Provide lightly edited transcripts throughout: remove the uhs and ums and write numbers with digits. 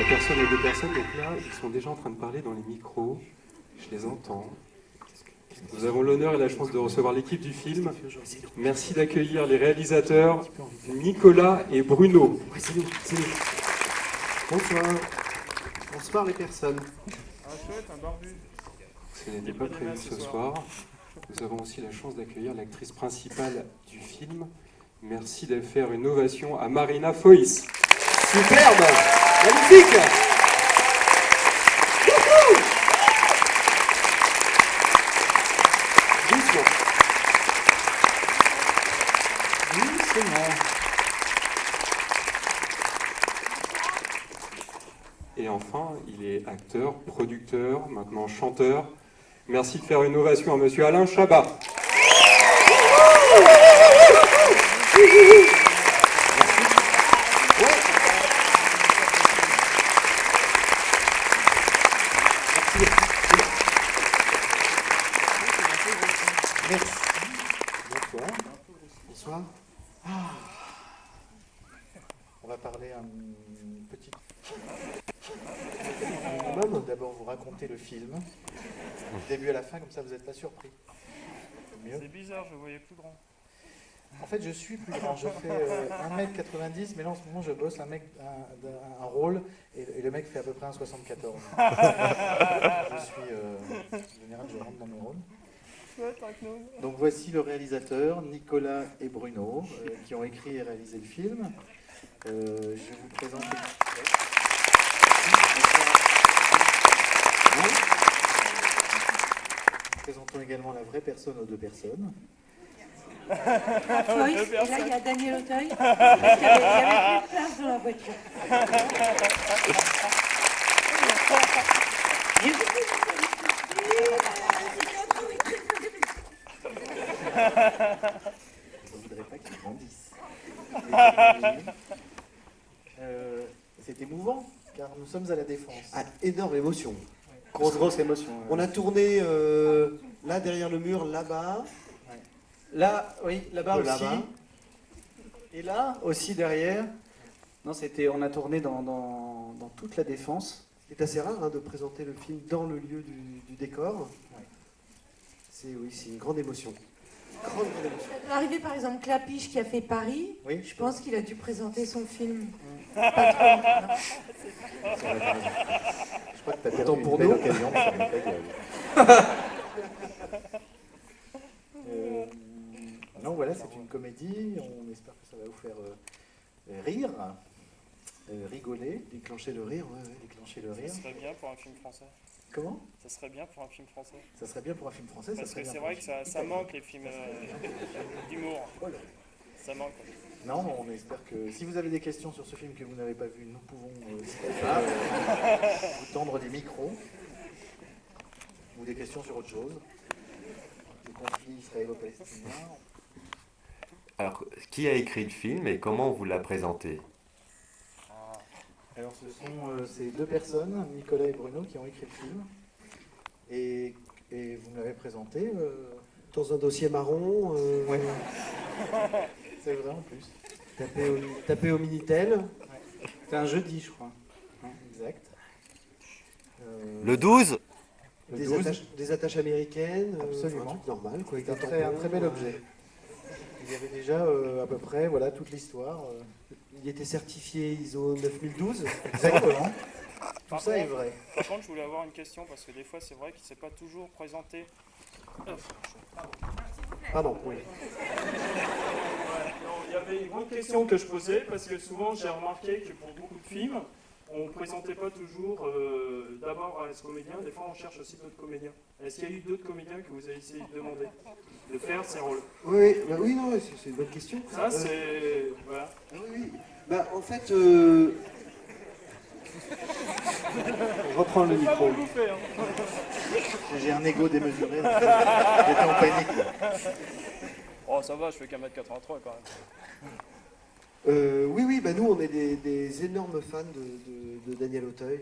la personne aux deux personnes, donc là, ils sont déjà en train de parler dans les micros. Je les entends. Nous avons l'honneur et la chance de recevoir l'équipe du film. Merci d'accueillir les réalisateurs Nicolas et Bruno. Oui, c'est nous, c'est nous. Bonsoir. Bonsoir les personnes. Chouette, un barbu. Ce n'était pas prévu ce soir. Nous avons aussi la chance d'accueillir l'actrice principale du film. Merci de faire une ovation à Marina Foïs. Superbe, magnifique. Doucement. Doucement. Et enfin, il est acteur, producteur, maintenant chanteur. Merci de faire une ovation à monsieur Alain Chabat. Merci. Bonsoir. Bonsoir. On va parler un petit minimum. D'abord, vous racontez le film, du début à la fin, comme ça vous n'êtes pas surpris. C'est bizarre, je voyais plus grand. En fait, je suis plus grand. Je fais 1m90, mais là en ce moment, je bosse un rôle, et le mec fait à peu près 1,74. Je suis. En général, je rentre dans mes rôles. Donc voici le réalisateur, Nicolas et Bruno, qui ont écrit et réalisé le film. Je vous présente... Présentons également la vraie personne aux deux personnes. Foïs, et là il y a Daniel Auteuil, parce qu'il y avait plus de place dans la voiture. Je ne voudrais pas qu'ils grandissent. C'est émouvant, car nous sommes à la Défense. Ah, énorme émotion. Grosse émotion. On a tourné là derrière le mur, là-bas. Là, oui, là-bas aussi. Là-bas. Et là aussi derrière. Non, on a tourné dans toute la Défense. C'est assez rare de présenter le film dans le lieu du décor. Ouais. C'est une grande émotion. Grande émotion. Arrivé par exemple Clapiche qui a fait Paris, Oui. je pense qu'il a dû présenter son film. Pas trop. Non. Je crois que tu as perdu Autant une pour belle nous. occasion de faire une gueule. Non, voilà, c'est une comédie. On espère que ça va vous faire rire, rigoler, Déclencher le rire, ouais. déclencher le Ça rire. serait bien pour un film français. Comment? Ça serait bien pour un film français. Ça serait bien pour un film français. Parce ça serait que bien c'est pour vrai un que film ça italien. manque les films d'humour. Oh là. Ça manque. Non, on espère que si vous avez des questions sur ce film que vous n'avez pas vu, nous pouvons vous tendre des micros ou des questions sur autre chose. Le conflit israélo-palestinien. Alors, qui a écrit le film et comment on vous l'a présenté? Alors, ce sont ces deux personnes, Nicolas et Bruno, qui ont écrit le film. Et vous me l'avez présenté. Dans un dossier marron, Ouais. C'est vrai en plus. tapé au Minitel. C'était un jeudi, je crois. Exact. Le 12? Le Des 12, attaches américaines. Absolument. Un truc normal, quoi. Avec c'est des un tampons, très bel objet. Il y avait déjà à peu près voilà, toute l'histoire. Il était certifié ISO 9012. Exactement. Tout Par ça est contre- vrai. Par contre, je voulais avoir une question parce que des fois, c'est vrai qu'il ne s'est pas toujours présenté. Pardon, oui. Il y avait une grande question que je posais parce que souvent, j'ai remarqué que pour beaucoup de films, on ne présentait pas toujours d'abord un comédien. Des fois, on cherche aussi d'autres comédiens. Est-ce qu'il y a eu d'autres comédiens que vous avez essayé de demander de faire ces rôles? Oui, non, c'est une bonne question. Ça, c'est... Voilà. Oui. Bah, en fait, On reprend le Pas micro. beaucoup fait, hein. J'ai un ego démesuré. J'étais en panique. Oh, ça va, je fais qu'un mètre 83 quand même. oui, bah nous on est des énormes fans de Daniel Auteuil.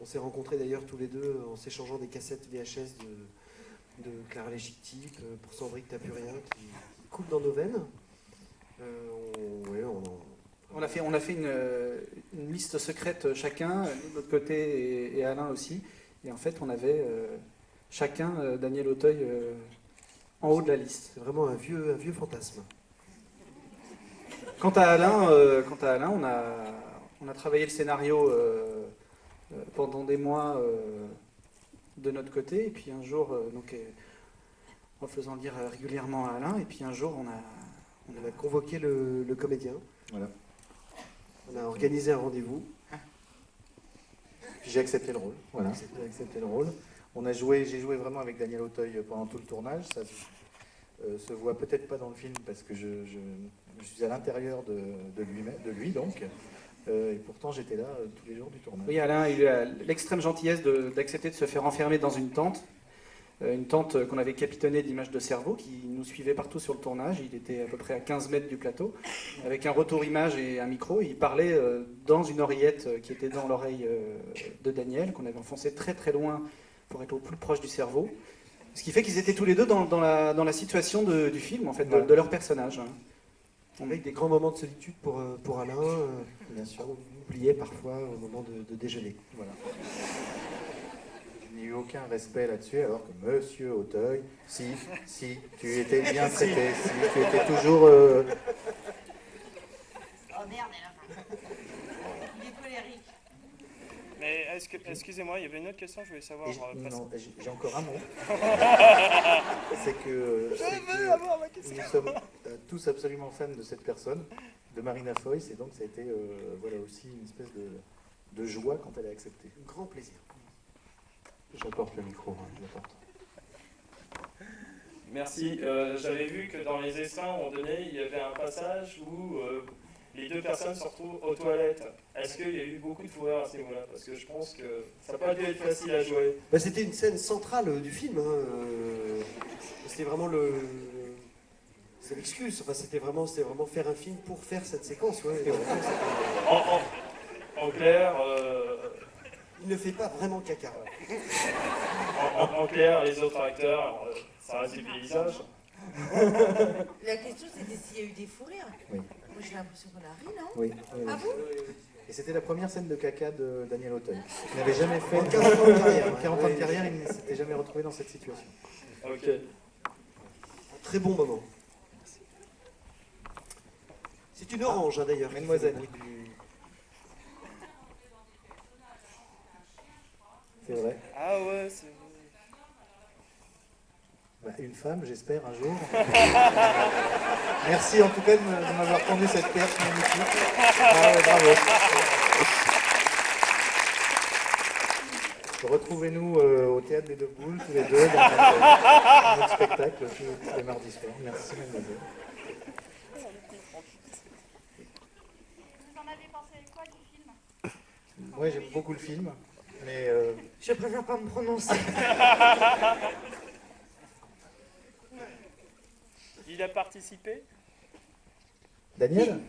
On s'est rencontrés d'ailleurs tous les deux en s'échangeant des cassettes VHS de Clara Légicti, Pour 100 briques t'as plus rien, qui coulent dans nos veines. On a fait une liste secrète chacun, de notre côté et Alain aussi. Et en fait, on avait chacun Daniel Auteuil en haut de la liste. C'est vraiment un vieux fantasme. Quant à Alain, on a travaillé le scénario pendant des mois de notre côté. Et puis un jour, en faisant lire régulièrement à Alain, et puis un jour, on a convoqué le comédien. Voilà. On a organisé un rendez-vous. J'ai accepté le rôle. Voilà, j'ai accepté le rôle. J'ai joué vraiment avec Daniel Auteuil pendant tout le tournage. Ça se voit peut-être pas dans le film parce que je suis à l'intérieur de lui donc. Et pourtant j'étais là tous les jours du tournage. Oui, Alain a eu l'extrême gentillesse d'accepter de se faire enfermer dans une tente qu'on avait capitonnée d'images de cerveau qui nous suivait partout sur le tournage. Il était à peu près à 15 mètres du plateau, avec un retour image et un micro. Il parlait dans une oreillette qui était dans l'oreille de Daniel, qu'on avait enfoncé très très loin pour être au plus proche du cerveau. Ce qui fait qu'ils étaient tous les deux dans la situation du film, en fait, de leur personnage. Avec des grands moments de solitude pour Alain, bien sûr, on oubliait parfois au moment de déjeuner. Voilà. Il n'y a eu aucun respect là-dessus, alors que Monsieur Auteuil, si, tu étais bien traité, si, tu étais toujours... Oh merde, il est colérique. Mais excusez-moi, il y avait une autre question, je voulais savoir... Non, j'ai encore un mot. C'est que nous sommes tous absolument fans de cette personne, de Marina Foïs, et donc ça a été voilà, aussi une espèce de joie quand elle a accepté. Un grand plaisir. J'apporte le micro, j'apporte. Merci. J'avais vu que dans les essais, à un moment donné, il y avait un passage où les deux personnes se retrouvent aux toilettes. Est-ce qu'il y a eu beaucoup de fureur à ce niveau-là? Parce que je pense que ça n'a pas dû être facile à jouer. C'était une scène centrale du film. C'était vraiment c'est l'excuse. Enfin, c'était vraiment faire un film pour faire cette séquence. Ouais. En clair... Il ne fait pas vraiment caca. En clair, les autres acteurs, ça reste des paysages. La question c'était s'il y a eu des fous rires. Oui. Moi j'ai l'impression qu'on a ri, non? Oui. Ah bon? Et c'était la première scène de caca de Daniel Auteuil. Il n'avait jamais fait... En 40 ans de carrière. 40 ans de carrière, il ne s'était jamais retrouvé dans cette situation. Ok. Un très bon moment. C'est une orange, d'ailleurs. Mademoiselle. C'est vrai. Ah ouais, c'est vrai. Bah, une femme, j'espère, un jour. Merci en tout cas de m'avoir tendu cette perche magnifique. Ah ouais, bravo. Retrouvez-nous au Théâtre des Deux Boules, tous les deux, dans notre spectacle tous les mardis soirs. Merci, mademoiselle. Vous en avez pensé quoi du film? Moi, j'aime beaucoup le film, mais... Je préfère pas me prononcer. Il a participé? Daniel?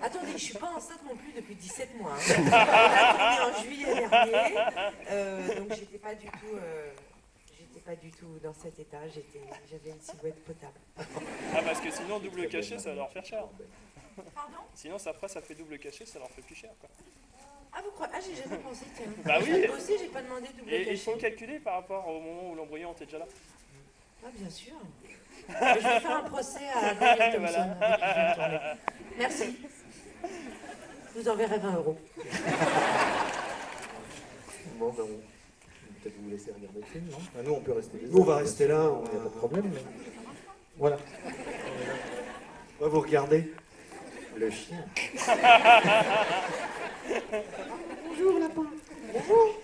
Attendez, je suis pas enceinte non plus depuis 17 mois. Hein. On a tourné en juillet dernier, donc j'étais pas du tout dans cet état. J'avais une silhouette potable. Ah parce que sinon double cachet ça va leur faire cher. Pardon? Sinon ça fait double cachet, ça leur fait plus cher quoi. Ah vous croyez? Ah j'ai jamais pensé tiens. Bah oui. J'ai bossé, j'ai pas demandé double cachet. Et il faut calculer par rapport au moment où l'embryon était déjà là. Ah bien sûr. Je vais faire un procès à Daniel Thompson. Merci. Je vous enverrai 20 €. Bon, ben, peut-être vous laisser regarder le film, non? Nous, on peut rester là. Nous, on va rester là. Il n'y a pas de problème. Mais... Voilà. On va vous regarder. Le chien. Bonjour, lapin. Bonjour.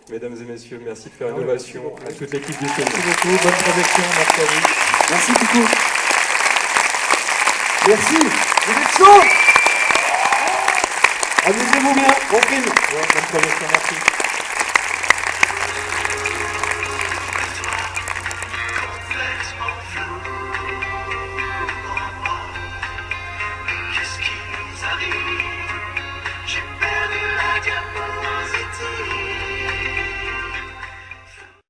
Mesdames et messieurs, merci de faire une ovation à toute l'équipe du film. Merci beaucoup, bonne projection, merci à vous. Merci beaucoup. Merci. Vous êtes chaud. Amusez-vous bien. Bon film. Ouais, bonne projection, merci. Qu'est-ce qui nous arrive? J'ai perdu la diapo.